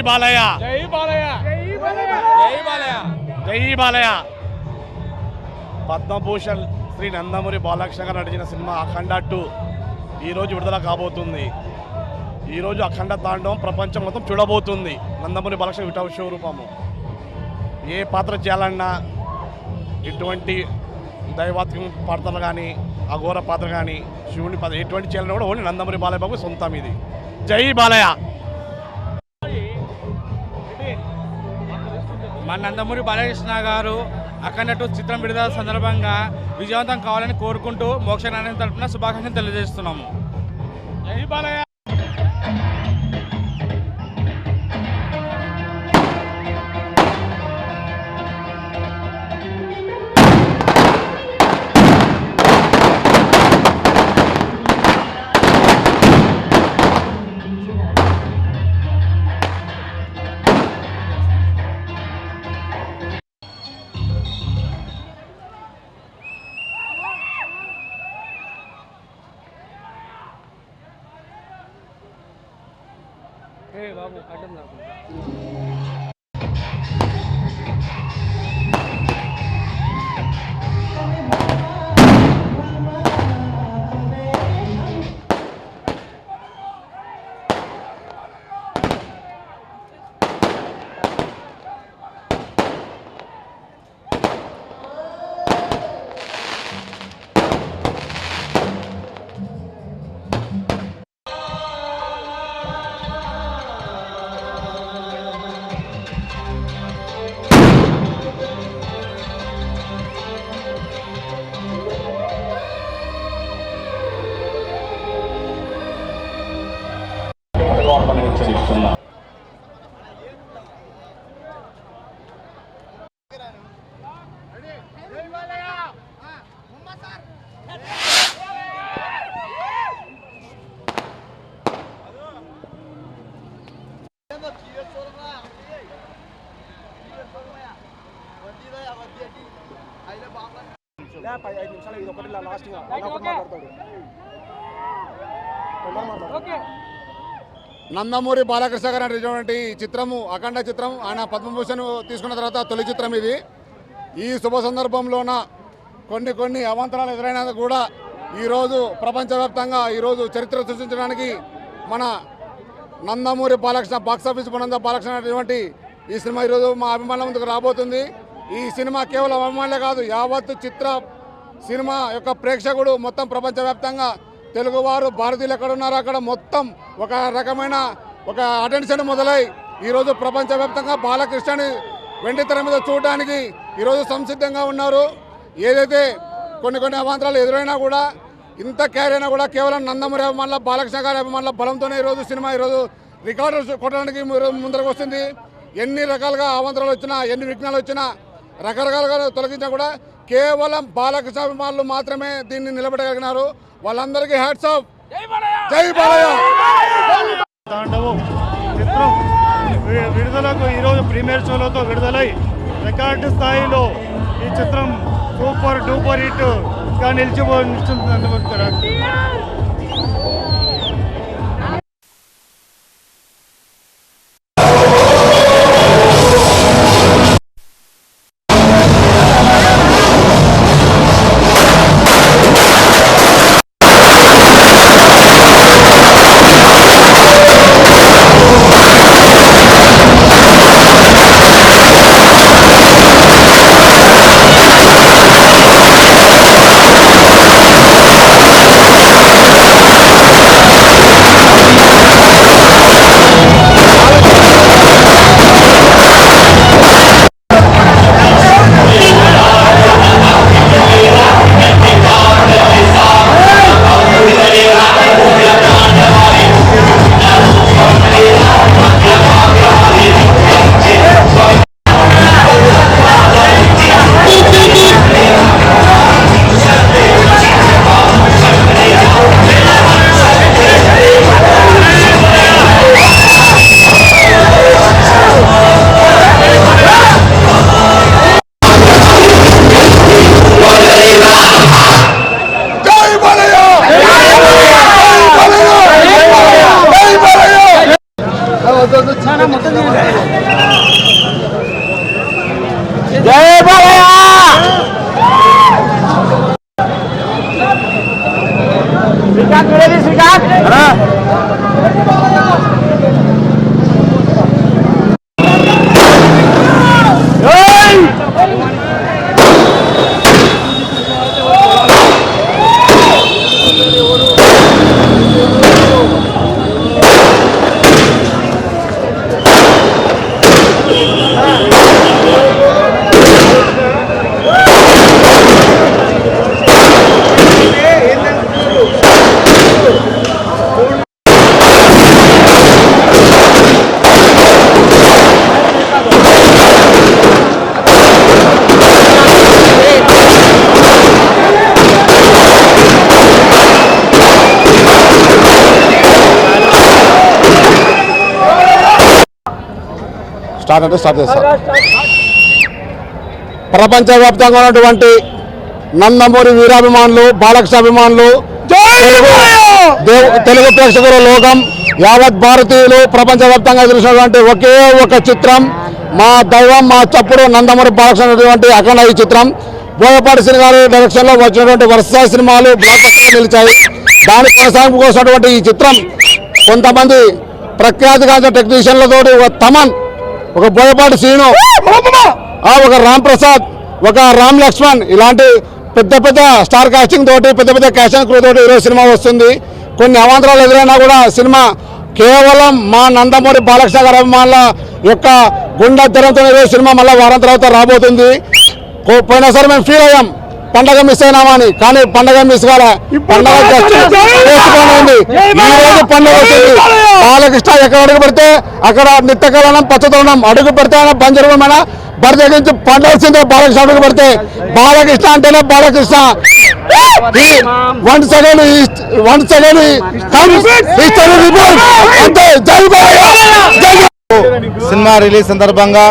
బాలయ్య జై బాలయ్య జై బాలయ్య జై బాలయ్య. పద్మభూషణ్ శ్రీ నందమూరి బాలకృష్ణ గారు నటించిన సినిమా అఖండ 2 ఈరోజు విడుదల కాబోతుంది. ఈరోజు అఖండ తాండవం ప్రపంచం మొత్తం చూడబోతుంది. నందమూరి బాలకృష్ణ విటవ రూపము ఏ పాత్ర చేయాలన్నా ఇటువంటి దైవాత్మిక పాత్రలు కానీ అఘోర పాత్ర కానీ శివుని పాత్ర ఎటువంటి చేయాలన్నా కూడా ఓన్లీ నందమూరి బాలయ్య బాబు సొంతం ఇది. జై బాలయ్య. మన నందమూరి బాలకృష్ణ గారు అఖండ 2 చిత్రం విడుదల సందర్భంగా విజయవంతం కావాలని కోరుకుంటూ మోక్ష నారాయణ తరపున శుభాకాంక్షలు తెలియజేస్తున్నాము. జై బాలయ్య. బాబు అడ్డం నందమూరి బాలకృష్ణ గారు నటించినటువంటి చిత్రము అఖండ చిత్రం. ఆయన పద్మభూషణ్ తీసుకున్న తర్వాత తొలి చిత్రం ఇది. ఈ శుభ సందర్భంలోన కొన్ని అవాంతరాలు ఎదురైనా కూడా ఈరోజు ప్రపంచవ్యాప్తంగా ఈరోజు చరిత్ర సృష్టించడానికి మన నందమూరి బాలకృష్ణ బాక్సాఫీస్ బృంద బాలకృష్ణ నటించినటువంటి ఈ సినిమా ఈరోజు మా అభిమానుల ముందుకు రాబోతుంది. ఈ సినిమా కేవలం అభిమానులే కాదు, యావత్తు చిత్ర సినిమా యొక్క ప్రేక్షకుడు మొత్తం ప్రపంచవ్యాప్తంగా తెలుగువారు భారతీయులు ఎక్కడున్నారో అక్కడ మొత్తం ఒక రకమైన ఒక అటెన్షన్ మొదలై ఈరోజు ప్రపంచవ్యాప్తంగా బాలకృష్ణని వెండితెర మీద చూడడానికి ఈరోజు సంసిద్ధంగా ఉన్నారు. ఏదైతే కొన్ని అవాంతరాలు ఎదురైనా కూడా ఇంత క్యారీ అయినా కూడా కేవలం నందమూరి అభిమానుల బాలకృష్ణ గారి అభిమానుల బలంతోనే ఈరోజు సినిమా ఈరోజు రికార్డు కొట్టడానికి ముందరకు వస్తుంది. ఎన్ని రకాలుగా అవాంతరాలు వచ్చినా ఎన్ని విఘ్నాలు వచ్చినా రకరకాలుగా తొలగించినా కూడా కేవలం బాలకృష్ణ అభిమానులు మాత్రమే దీన్ని నిలబెట్టగలిగినారు. వాళ్ళందరికీ హ్యాట్స్ ఆఫ్. జై బాలయ్య. తాండవం చిత్రం విడుదలకు ఈరోజు ప్రీమియర్ షోలతో విడుదలై రికార్డు స్థాయిలో ఈ చిత్రం సూపర్ డూపర్ హిట్గా నిలిచిపోతుంది. స్టార్ట్ చేస్తారు. ప్రపంచవ్యాప్తంగా ఉన్నటువంటి నందమూరి వీరాభిమానులు, బాలకృష్ణ అభిమానులు, తెలుగు ప్రేక్షకుల లోకం, యావత్ భారతీయులు ప్రపంచవ్యాప్తంగా తెలిసినటువంటి ఒకే ఒక చిత్రం, మా దైవం మా చప్పుడు నందమూరి బాలకృష్ణ అనేటువంటి అఖండ ఈ చిత్రం. బోయపాటి శ్రీ గారి డైరెక్షన్లో వచ్చినటువంటి వరుస సినిమాలు బ్లాక్ బస్టర్గా నిలిచాయి. దాని కొనసాగింపు కోసినటువంటి ఈ చిత్రం కొంతమంది ప్రఖ్యాతిగాంచిన టెక్నీషియన్లతో ఒక తమన్, ఒక బోయపాటి శ్రీను, ఒక రామ్ ప్రసాద్, ఒక రామ్ లక్ష్మణ్ ఇలాంటి పెద్ద పెద్ద స్టార్ కాస్టింగ్ తోటి, పెద్ద పెద్ద క్యాస్టింగ్ క్రూ తోటి ఈరోజు సినిమా వస్తుంది. కొన్ని అవాంతరాలు ఎదురైనా కూడా సినిమా కేవలం మా నందమూరి బాలకృష్ణ గారి అభిమానుల యొక్క గుండె ధరంతో ఈరోజు సినిమా మళ్ళీ వారం తర్వాత రాబోతుంది. పోయినసారి మేము ఫీల్ అయ్యాం పండగ మిస్ అయినామని, కానీ పండగ మిస్ కాలే, పండగ ఉంది. ఈ రోజు పండుగ వచ్చింది. బాలకృష్ణ ఎక్కడ అడుగు పెడితే అక్కడ నిత్యకాలం పచ్చదనం, అడుగు పెడితే బంజరమైన బరిదగించి పండాల్సిందే. బాలకృష్ణ అడుగు పెడితే బాలకృష్ణ అంటేనే బాలకృష్ణ. సినిమా రిలీజ్ సందర్భంగా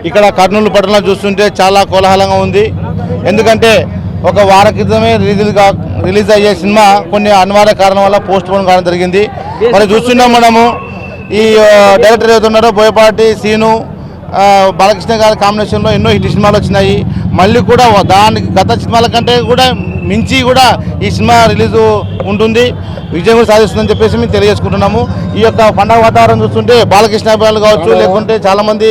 ఇక్కడ కర్నూలు పట్టణంలో చూస్తుంటే చాలా కోలాహలంగా ఉంది. ఎందుకంటే ఒక వారం క్రితమే రిలీజ్ అయ్యే సినిమా కొన్ని అనివార్య కారణం వల్ల పోస్ట్ పోన్ కావడం జరిగింది. మరి చూస్తున్నాం మనము ఈ డైరెక్టర్ ఏదైతున్నారో బోయపాటి సీను, బాలకృష్ణ గారి కాంబినేషన్లో ఎన్నో హిట్ సినిమాలు వచ్చినాయి. మళ్ళీ కూడా దానికి గత సినిమాల కంటే కూడా మించి కూడా ఈ సినిమా రిలీజ్ ఉంటుంది, విజయం కూడా సాధిస్తుందని చెప్పేసి మేము తెలియజేసుకుంటున్నాము. ఈ యొక్క పండగ వాతావరణం చూస్తుంటే బాలకృష్ణ అభిమానులు కావచ్చు, లేకుంటే చాలామంది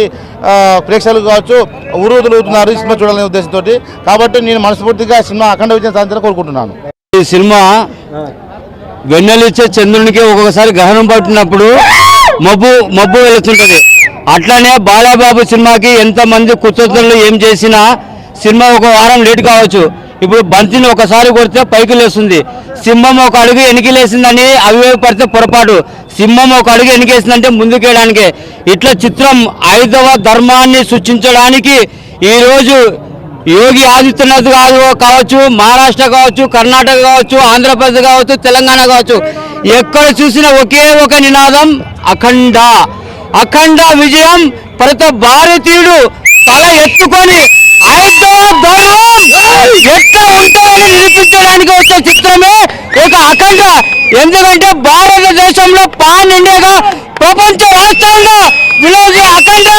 ప్రేక్షకులు కావచ్చు ఊరుతున్నారు ఈ సినిమా చూడాలనే ఉద్దేశంతో. కాబట్టి నేను మనస్ఫూర్తిగా సినిమా అఖండ విజయం సాధించాలని కోరుకుంటున్నాను. ఈ సినిమా వెన్నెలిచ్చే చంద్రునికి ఒక్కొక్కసారి గ్రహణం పట్టినప్పుడు మబ్బు వెళుతుంటుంది. అట్లానే బాలబాబు సినిమాకి ఎంతమంది కుతూహలు ఏం చేసినా సినిమా ఒక వారం లేట్ కావచ్చు. ఇప్పుడు బంతిని ఒకసారి కొడితే పైకి లేస్తుంది, సింహం ఒక అడుగు వెనకిలేసిందని అవివేకపడితే పొరపాటు, సింహం ఒక అడుగు వెనకేసిందంటే ముందుకేయడానికే. ఇట్లా చిత్రం 5వ ధర్మాన్ని సృష్టించడానికి ఈరోజు యోగి ఆదిత్యనాథ్ కావచ్చు, మహారాష్ట్ర కావచ్చు, కర్ణాటక కావచ్చు, ఆంధ్రప్రదేశ్ కావచ్చు, తెలంగాణ కావచ్చు, ఎక్కడ చూసినా ఒకే ఒక నినాదం అఖండ. అఖండ విజయం. ప్రతి భారతీయుడు తల ఎత్తుకొని 5వ ధర్మం ఎట్లా ఉంటుందని నిరూపించడానికి వచ్చే చిత్రమే ఒక అఖండ. ఎందుకంటే భారతదేశంలో పాన్ ఇండియాగా ప్రపంచ రాష్ట్రాల్లో విలోజి అఖండ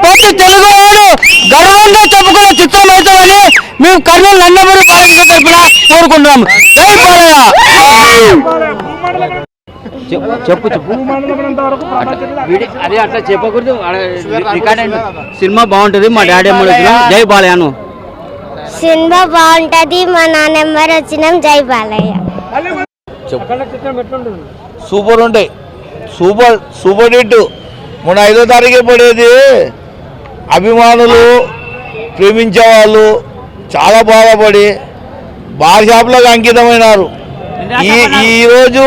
ప్రతి తెలుగువాడు గర్వంగా చెప్పుకునే చిత్రం అవుతుందని మేము కర్నూలు నందమూరి బాలకృష్ణ తరఫున కోరుకుంటున్నాము. జై బాలయ్య. చెప్పు అదే అట్లా చెప్పకూడదు. సినిమా బాగుంటుంది, మా డాడీ అమ్మ వచ్చినాం, జై బాలయ్యను. సినిమా బాగుంటది, మా నాన్నమ్మ వచ్చినాం, జై బాలయ్య. సూపర్ ఉంటాయి, సూపర్ హిట్. మొన్న 5వ తారీఖే పడేది. అభిమానులు, ప్రేమించే వాళ్ళు చాలా బాధపడి బార్ షాప్లకు అంకితమైనారు. ఈరోజు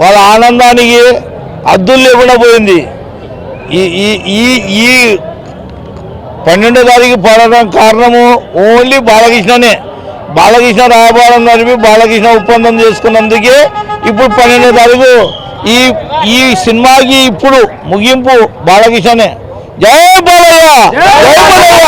వాళ్ళ ఆనందానికి అద్దులు లేకుండా పోయింది. ఈ 12వ తారీఖు పడడం కారణము ఓన్లీ బాలకృష్ణనే. బాలకృష్ణ రాయబారం నడిపి బాలకృష్ణ ఒప్పందం చేసుకున్నందుకే ఇప్పుడు 12వ తారీఖు ఈ సినిమాకి ఇప్పుడు ముగింపు బాలకృష్ణనే. జై బాలయ్య, జై బాలయ్య.